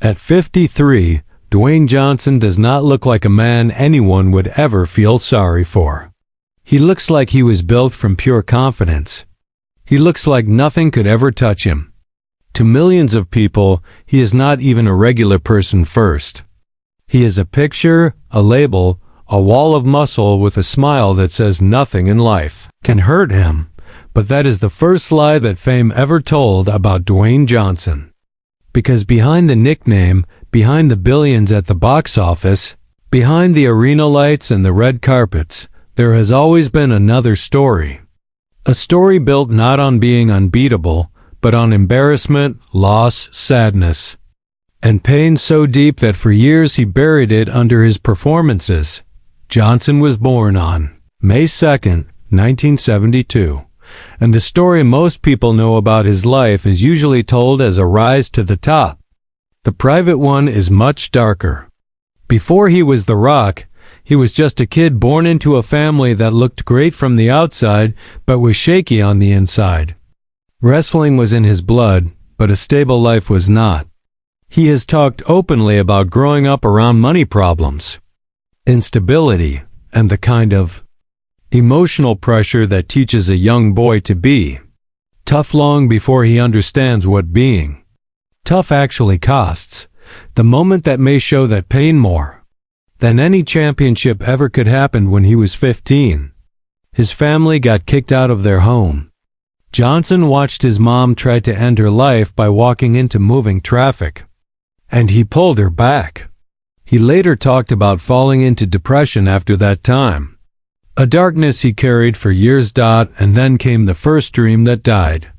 At 53, Dwayne Johnson does not look like a man anyone would ever feel sorry for. He looks like he was built from pure confidence. He looks like nothing could ever touch him. To millions of people, he is not even a regular person first. He is a picture, a label, a wall of muscle with a smile that says nothing in life can hurt him. But that is the first lie that fame ever told about Dwayne Johnson. Because behind the nickname, behind the billions at the box office, behind the arena lights and the red carpets, there has always been another story. A story built not on being unbeatable, but on embarrassment, loss, sadness, and pain so deep that for years he buried it under his performances. Johnson was born on May 2nd, 1972. And the story most people know about his life is usually told as a rise to the top. The private one is much darker. Before he was The Rock, he was just a kid born into a family that looked great from the outside but was shaky on the inside. Wrestling was in his blood, but a stable life was not. He has talked openly about growing up around money problems, instability, and the kind of emotional pressure that teaches a young boy to be tough long before he understands what being tough actually costs. The moment that may show that pain more than any championship ever could happen when he was 15. His family got kicked out of their home. Johnson watched his mom try to end her life by walking into moving traffic, and he pulled her back. He later talked about falling into depression after that time. A darkness he carried for years. And then came the first dream that died.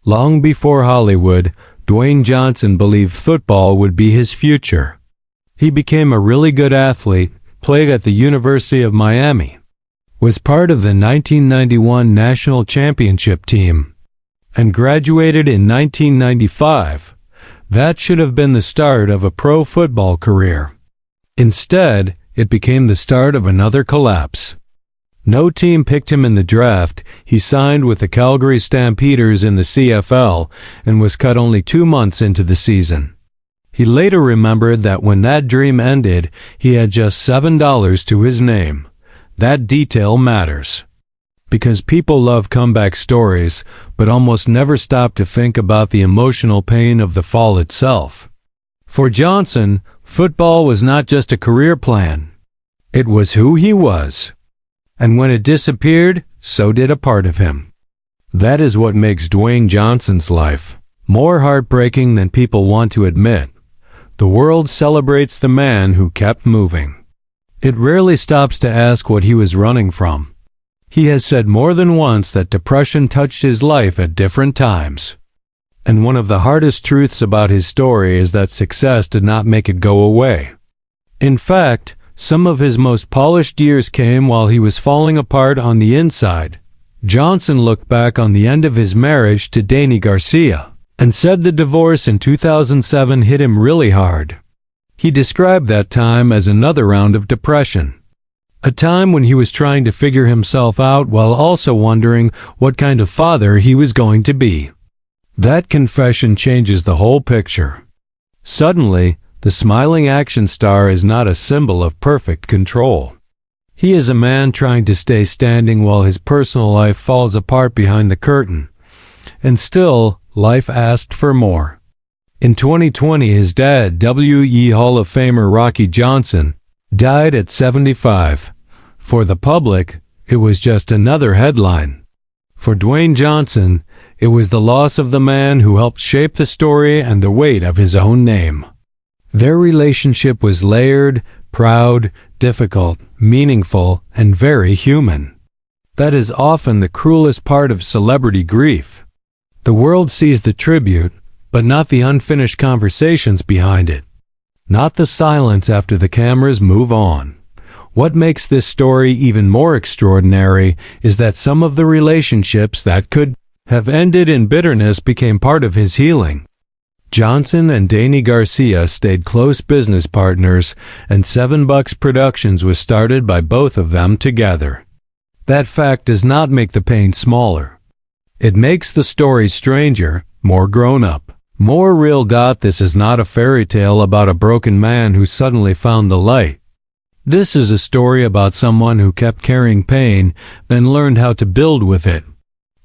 Long before Hollywood, Dwayne Johnson believed football would be his future. He became a really good athlete, played at the University of Miami, was part of the 1991 national championship team, and graduated in 1995. That should have been the start of a pro football career. Instead, it became the start of another collapse. No team picked him in the draft. He signed with the Calgary Stampeders in the CFL and was cut only 2 months into the season. He later remembered that when that dream ended, he had just $7 to his name. That detail matters. Because people love comeback stories, but almost never stop to think about the emotional pain of the fall itself. For Johnson, football was not just a career plan. It was who he was. And when it disappeared, so did a part of him. That is what makes Dwayne Johnson's life more heartbreaking than people want to admit. The world celebrates the man who kept moving. It rarely stops to ask what he was running from. He has said more than once that depression touched his life at different times. And one of the hardest truths about his story is that success did not make it go away. In fact, some of his most polished years came while he was falling apart on the inside. Johnson looked back on the end of his marriage to Dany Garcia and said the divorce in 2007 hit him really hard. He described that time as another round of depression, a time when he was trying to figure himself out while also wondering what kind of father he was going to be. That confession changes the whole picture. Suddenly, the smiling action star is not a symbol of perfect control. He is a man trying to stay standing while his personal life falls apart behind the curtain. And still, life asked for more. In 2020, his dad, WE Hall of Famer Rocky Johnson, died at 75. For the public, it was just another headline. For Dwayne Johnson, it was the loss of the man who helped shape the story and the weight of his own name. Their relationship was layered, proud, difficult, meaningful, and very human. That is often the cruelest part of celebrity grief. The world sees the tribute, but not the unfinished conversations behind it. Not the silence after the cameras move on. What makes this story even more extraordinary is that some of the relationships that could have ended in bitterness became part of his healing. Johnson and Dany Garcia stayed close business partners, and $7 Productions was started by both of them together. That fact does not make the pain smaller. It makes the story stranger, more grown up. More real. This is not a fairy tale about a broken man who suddenly found the light. This is a story about someone who kept carrying pain, then learned how to build with it.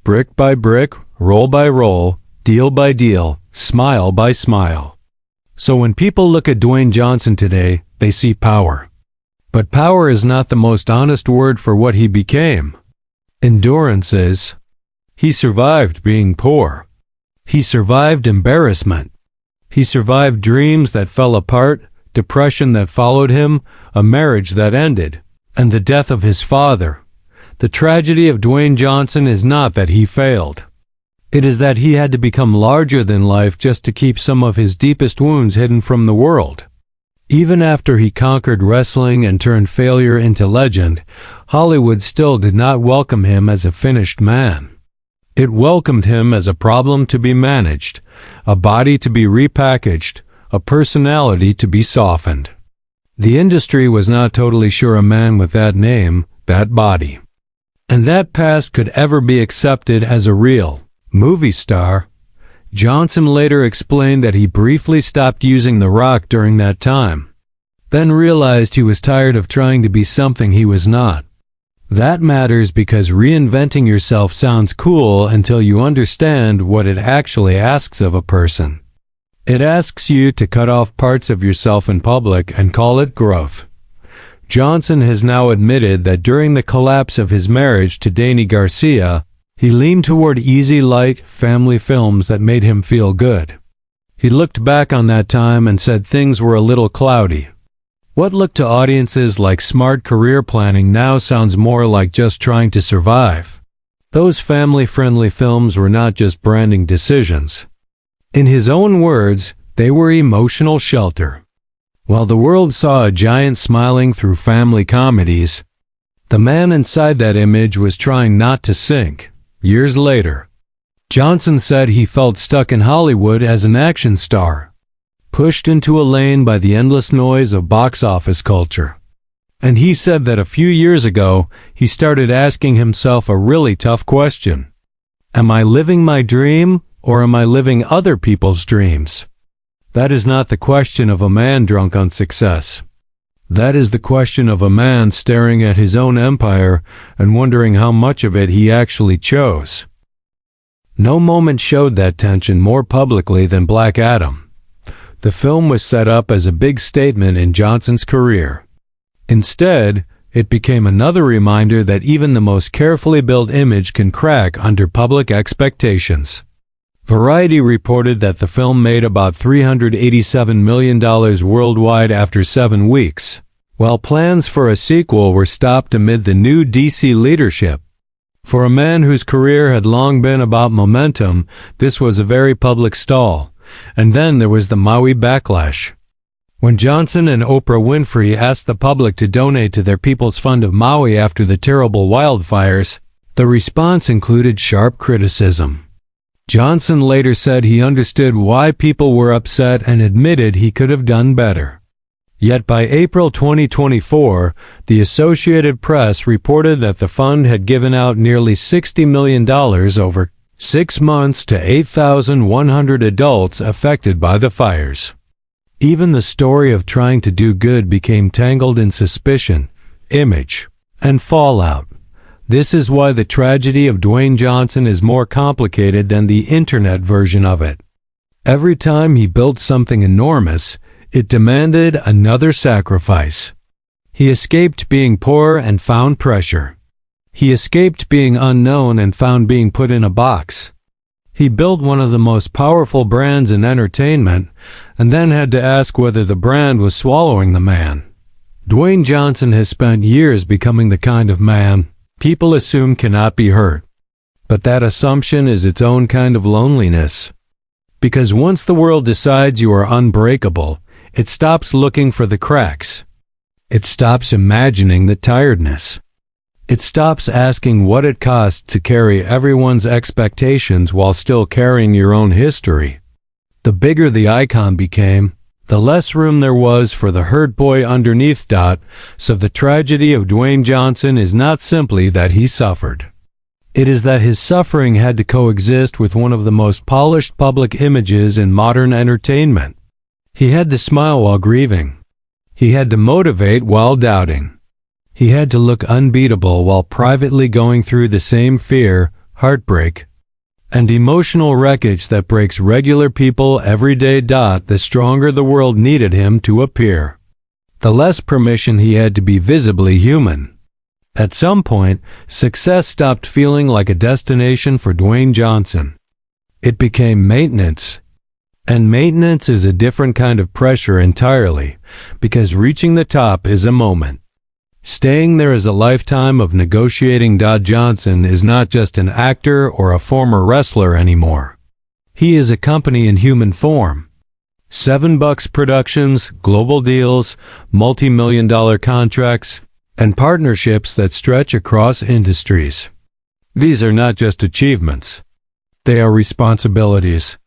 Brick by brick, roll by roll, deal by deal, smile by smile. So when people look at Dwayne Johnson today, they see power. But power is not the most honest word for what he became. Endurance is. He survived being poor. He survived embarrassment. He survived dreams that fell apart, depression that followed him, a marriage that ended, and the death of his father. The tragedy of Dwayne Johnson is not that he failed. It is that he had to become larger than life just to keep some of his deepest wounds hidden from the world. Even after he conquered wrestling and turned failure into legend, Hollywood still did not welcome him as a finished man. It welcomed him as a problem to be managed, a body to be repackaged, a personality to be softened. The industry was not totally sure a man with that name, that body, and that past could ever be accepted as a real movie star. Johnson later explained that he briefly stopped using The Rock during that time, then realized he was tired of trying to be something he was not. That matters because reinventing yourself sounds cool until you understand what it actually asks of a person. It asks you to cut off parts of yourself in public and call it growth. Johnson has now admitted that during the collapse of his marriage to Dany Garcia, he leaned toward easy, light, family films that made him feel good. He looked back on that time and said things were a little cloudy. What looked to audiences like smart career planning now sounds more like just trying to survive. Those family-friendly films were not just branding decisions. In his own words, they were emotional shelter. While the world saw a giant smiling through family comedies, the man inside that image was trying not to sink. Years later, Johnson said he felt stuck in Hollywood as an action star, pushed into a lane by the endless noise of box office culture. And he said that a few years ago, he started asking himself a really tough question. Am I living my dream, or am I living other people's dreams? That is not the question of a man drunk on success. That is the question of a man staring at his own empire and wondering how much of it he actually chose. No moment showed that tension more publicly than Black Adam. The film was set up as a big statement in Johnson's career. Instead, it became another reminder that even the most carefully built image can crack under public expectations. Variety reported that the film made about $387 million worldwide after 7 weeks, while plans for a sequel were stopped amid the new DC leadership. For a man whose career had long been about momentum, this was a very public stall. And then there was the Maui backlash. When Johnson and Oprah Winfrey asked the public to donate to their People's Fund of Maui after the terrible wildfires, the response included sharp criticism. Johnson later said he understood why people were upset and admitted he could have done better. Yet by April 2024, the Associated Press reported that the fund had given out nearly $60 million over 6 months to 8,100 adults affected by the fires. Even the story of trying to do good became tangled in suspicion, image, and fallout. This is why the tragedy of Dwayne Johnson is more complicated than the internet version of it. Every time he built something enormous, it demanded another sacrifice. He escaped being poor and found pressure. He escaped being unknown and found being put in a box. He built one of the most powerful brands in entertainment and then had to ask whether the brand was swallowing the man. Dwayne Johnson has spent years becoming the kind of man people assume cannot be hurt. But that assumption is its own kind of loneliness. Because once the world decides you are unbreakable, it stops looking for the cracks. It stops imagining the tiredness. It stops asking what it costs to carry everyone's expectations while still carrying your own history. The bigger the icon became, the less room there was for the hurt boy underneath. So the tragedy of Dwayne Johnson is not simply that he suffered. It is that his suffering had to coexist with one of the most polished public images in modern entertainment. He had to smile while grieving. He had to motivate while doubting. He had to look unbeatable while privately going through the same fear, heartbreak, and emotional wreckage that breaks regular people every day. The stronger the world needed him to appear, the less permission he had to be visibly human. At some point, success stopped feeling like a destination for Dwayne Johnson. It became maintenance. And maintenance is a different kind of pressure entirely, because reaching the top is a moment. Staying there is a lifetime of negotiating. Johnson is not just an actor or a former wrestler anymore. He is a company in human form. $7 productions, global deals, multi-million-dollar contracts, and partnerships that stretch across industries. These are not just achievements. They are responsibilities.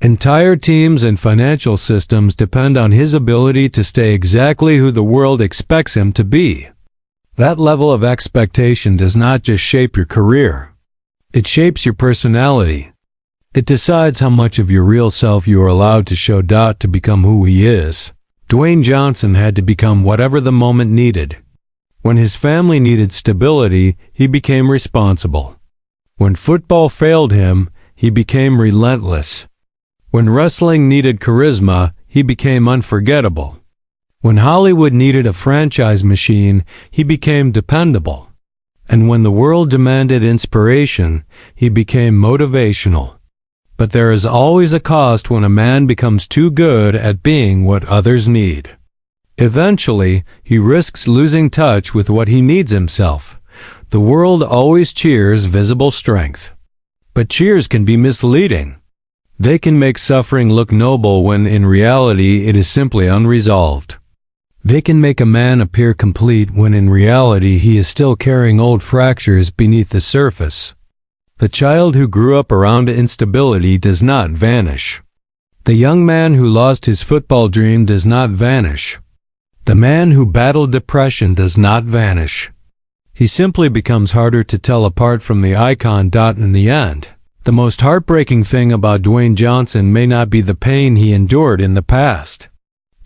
Entire teams and financial systems depend on his ability to stay exactly who the world expects him to be. That level of expectation does not just shape your career. It shapes your personality. It decides how much of your real self you are allowed to show. To become who he is, Dwayne Johnson had to become whatever the moment needed. When his family needed stability, he became responsible. When football failed him, he became relentless. When wrestling needed charisma, he became unforgettable. When Hollywood needed a franchise machine, he became dependable. And when the world demanded inspiration, he became motivational. But there is always a cost when a man becomes too good at being what others need. Eventually, he risks losing touch with what he needs himself. The world always cheers visible strength. But cheers can be misleading. They can make suffering look noble when in reality it is simply unresolved. They can make a man appear complete when in reality he is still carrying old fractures beneath the surface. The child who grew up around instability does not vanish. The young man who lost his football dream does not vanish. The man who battled depression does not vanish. He simply becomes harder to tell apart from the icon. In the end, the most heartbreaking thing about Dwayne Johnson may not be the pain he endured in the past.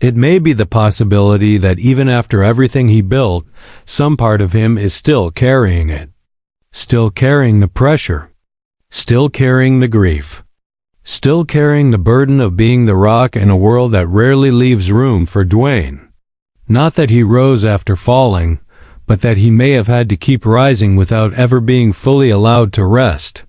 It may be the possibility that even after everything he built, some part of him is still carrying it. Still carrying the pressure. Still carrying the grief. Still carrying the burden of being the rock in a world that rarely leaves room for Dwayne. Not that he rose after falling, but that he may have had to keep rising without ever being fully allowed to rest.